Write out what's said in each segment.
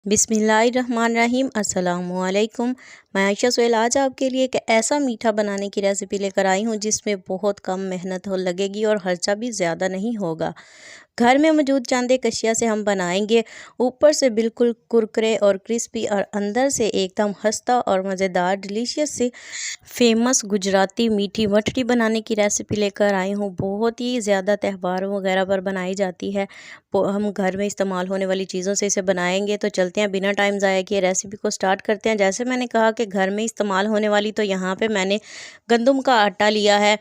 बिस्मिल्लाहिर्रहमानिर्रहीम अस्सलामुअलैकुम। मैं आयशा सोहेल आज आपके लिए एक ऐसा मीठा बनाने की रेसिपी लेकर आई हूँ जिसमें बहुत कम मेहनत हो लगेगी और खर्चा भी ज़्यादा नहीं होगा। घर में मौजूद चंद एक अशिया से हम बनाएंगे। ऊपर से बिल्कुल कुरकुरे और क्रिस्पी और अंदर से एकदम खस्ता और मज़ेदार डिलीशियस से फेमस गुजराती मीठी मठरी बनाने की रेसिपी लेकर आई हूँ। बहुत ही ज़्यादा त्योहारों वगैरह पर बनाई जाती है। हम घर में इस्तेमाल होने वाली चीज़ों से इसे बनाएंगे। तो चलते हैं, बिना टाइम ज़ाया किए रेसिपी को स्टार्ट करते हैं। जैसे मैंने कहा कि घर में इस्तेमाल होने वाली, तो यहाँ पे मैंने गंदम का आटा लिया है।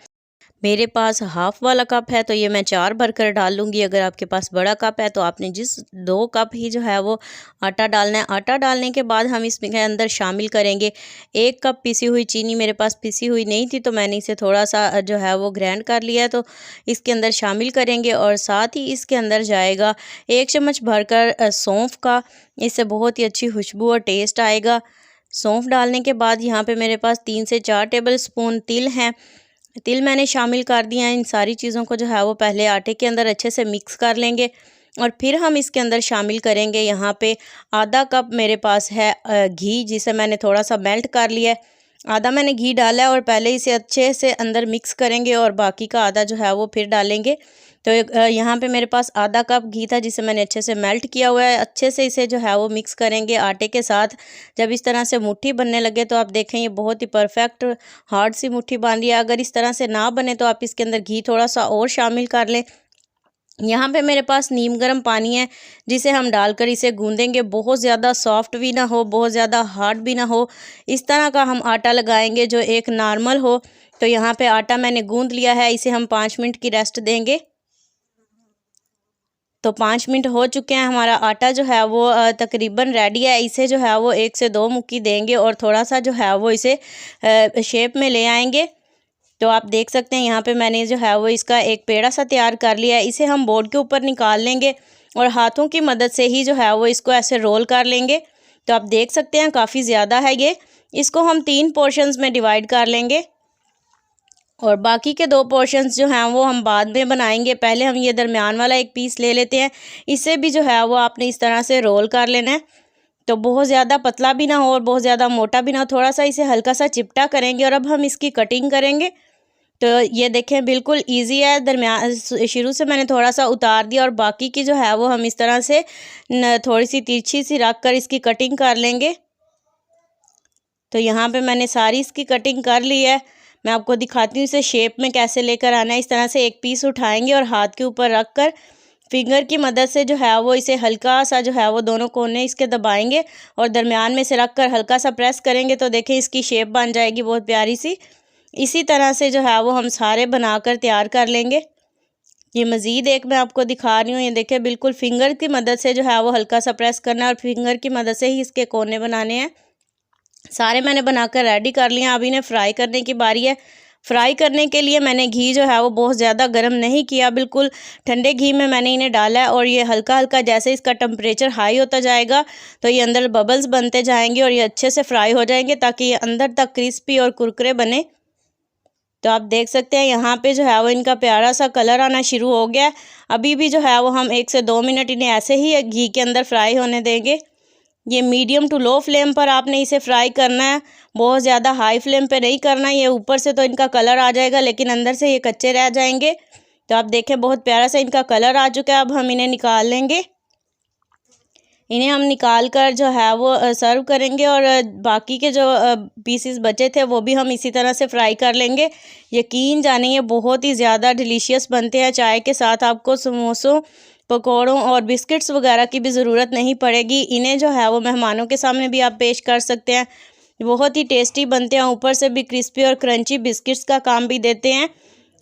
मेरे पास हाफ़ वाला कप है तो ये मैं 4 भरकर डाल लूँगी। अगर आपके पास बड़ा कप है तो आपने जिस 2 कप ही जो है वो आटा डालना है। आटा डालने के बाद हम इसमें के अंदर शामिल करेंगे 1 कप पिसी हुई चीनी। मेरे पास पिसी हुई नहीं थी तो मैंने इसे थोड़ा सा जो है वो ग्राइंड कर लिया, तो इसके अंदर शामिल करेंगे। और साथ ही इसके अंदर जाएगा 1 चम्मच भरकर सौंफ का। इससे बहुत ही अच्छी खुशबू और टेस्ट आएगा। सौंफ डालने के बाद यहाँ पे मेरे पास 3 से 4 टेबल स्पून तिल हैं। तिल मैंने शामिल कर दिया है। इन सारी चीज़ों को जो है वो पहले आटे के अंदर अच्छे से मिक्स कर लेंगे और फिर हम इसके अंदर शामिल करेंगे यहाँ पे आधा कप मेरे पास है घी, जिसे मैंने थोड़ा सा मेल्ट कर लिया है। आधा मैंने घी डाला है और पहले इसे अच्छे से अंदर मिक्स करेंगे और बाकी का आधा जो है वो फिर डालेंगे। तो यहाँ पे मेरे पास आधा कप घी था जिसे मैंने अच्छे से मेल्ट किया हुआ है। अच्छे से इसे जो है वो मिक्स करेंगे आटे के साथ। जब इस तरह से मुट्ठी बनने लगे तो आप देखें ये बहुत ही परफेक्ट हार्ड सी मुट्ठी बन रही है। अगर इस तरह से ना बने तो आप इसके अंदर घी थोड़ा सा और शामिल कर लें। यहाँ पे मेरे पास नीम गर्म पानी है जिसे हम डालकर इसे गूंदेंगे। बहुत ज़्यादा सॉफ्ट भी ना हो, बहुत ज़्यादा हार्ड भी ना हो, इस तरह का हम आटा लगाएंगे जो एक नॉर्मल हो। तो यहाँ पे आटा मैंने गूंद लिया है। इसे हम 5 मिनट की रेस्ट देंगे। तो 5 मिनट हो चुके हैं। हमारा आटा जो है वो तकरीबन रेडी है। इसे जो है वो 1 से 2 मुक्की देंगे और थोड़ा सा जो है वो इसे शेप में ले आएंगे। तो आप देख सकते हैं यहाँ पे मैंने जो है वो इसका एक पेड़ा सा तैयार कर लिया है। इसे हम बोर्ड के ऊपर निकाल लेंगे और हाथों की मदद से ही जो है वो इसको ऐसे रोल कर लेंगे। तो आप देख सकते हैं काफ़ी ज़्यादा है ये। इसको हम 3 पोर्शंस में डिवाइड कर लेंगे और बाकी के 2 पोर्शंस जो हैं वो हम बाद में बनाएंगे। पहले हम ये दरमियान वाला एक पीस ले लेते हैं। इसे भी जो है वो आपने इस तरह से रोल कर लेना है। तो बहुत ज़्यादा पतला भी ना हो और बहुत ज़्यादा मोटा भी ना हो, थोड़ा सा इसे हल्का सा चिपटा करेंगे और अब हम इसकी कटिंग करेंगे। तो ये देखें बिल्कुल ईजी है। दरमियान शुरू से मैंने थोड़ा सा उतार दिया और बाकी की जो है वो हम इस तरह से थोड़ी सी तिरछी सी रख कर इसकी कटिंग कर लेंगे। तो यहाँ पे मैंने सारी इसकी कटिंग कर ली है। मैं आपको दिखाती हूँ इसे शेप में कैसे लेकर आना है। इस तरह से एक पीस उठाएंगे और हाथ के ऊपर रख कर फिंगर की मदद से जो है वो इसे हल्का सा जो है वो दोनों कोने इसके दबाएंगे और दरमियान में से रख कर हल्का सा प्रेस करेंगे। तो देखें इसकी शेप बन जाएगी बहुत प्यारी सी। इसी तरह से जो है वो हम सारे बनाकर तैयार कर लेंगे। ये मज़ीद एक मैं आपको दिखा रही हूँ। ये देखें बिल्कुल फिंगर की मदद से जो है वो हल्का सा प्रेस करना है और फिंगर की मदद से ही इसके कोने बनाने हैं। सारे मैंने बनाकर रेडी कर लिया। अब इन्हें फ्राई करने की बारी है। फ्राई करने के लिए मैंने घी जो है वो बहुत ज़्यादा गर्म नहीं किया, बिल्कुल ठंडे घी में मैंने इन्हें डाला है और ये हल्का हल्का जैसे इसका टेम्परेचर हाई होता जाएगा तो ये अंदर बबल्स बनते जाएंगे और ये अच्छे से फ्राई हो जाएंगे ताकि ये अंदर तक क्रिस्पी और कुरकुरे बने। तो आप देख सकते हैं यहाँ पे जो है वो इनका प्यारा सा कलर आना शुरू हो गया है। अभी भी जो है वो हम 1 से 2 मिनट इन्हें ऐसे ही घी के अंदर फ्राई होने देंगे। ये मीडियम टू लो फ्लेम पर आपने इसे फ्राई करना है, बहुत ज़्यादा हाई फ्लेम पे नहीं करना। ये ऊपर से तो इनका कलर आ जाएगा लेकिन अंदर से ये कच्चे रह जाएंगे। तो आप देखें बहुत प्यारा सा इनका कलर आ चुका है। अब हम इन्हें निकाल लेंगे। इन्हें हम निकाल कर जो है वो सर्व करेंगे और बाकी के जो पीसेस बचे थे वो भी हम इसी तरह से फ्राई कर लेंगे। यकीन जानिए ये बहुत ही ज़्यादा डिलीशियस बनते हैं। चाय के साथ आपको समोसों, पकौड़ों और बिस्किट्स वगैरह की भी ज़रूरत नहीं पड़ेगी। इन्हें जो है वो मेहमानों के सामने भी आप पेश कर सकते हैं। बहुत ही टेस्टी बनते हैं, ऊपर से भी क्रिस्पी और क्रंची बिस्किट्स का काम भी देते हैं।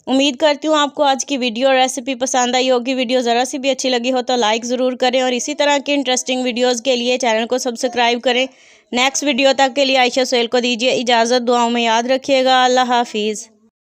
उम्मीद करती हूँ आपको आज की वीडियो और रेसिपी पसंद आई होगी। वीडियो ज़रा सी भी अच्छी लगी हो तो लाइक ज़रूर करें और इसी तरह की इंटरेस्टिंग वीडियोज़ के लिए चैनल को सब्सक्राइब करें। नेक्स्ट वीडियो तक के लिए आयशा सोहेल को दीजिए इजाज़त। दुआओं में याद रखिएगा। अल्लाह हाफिज़।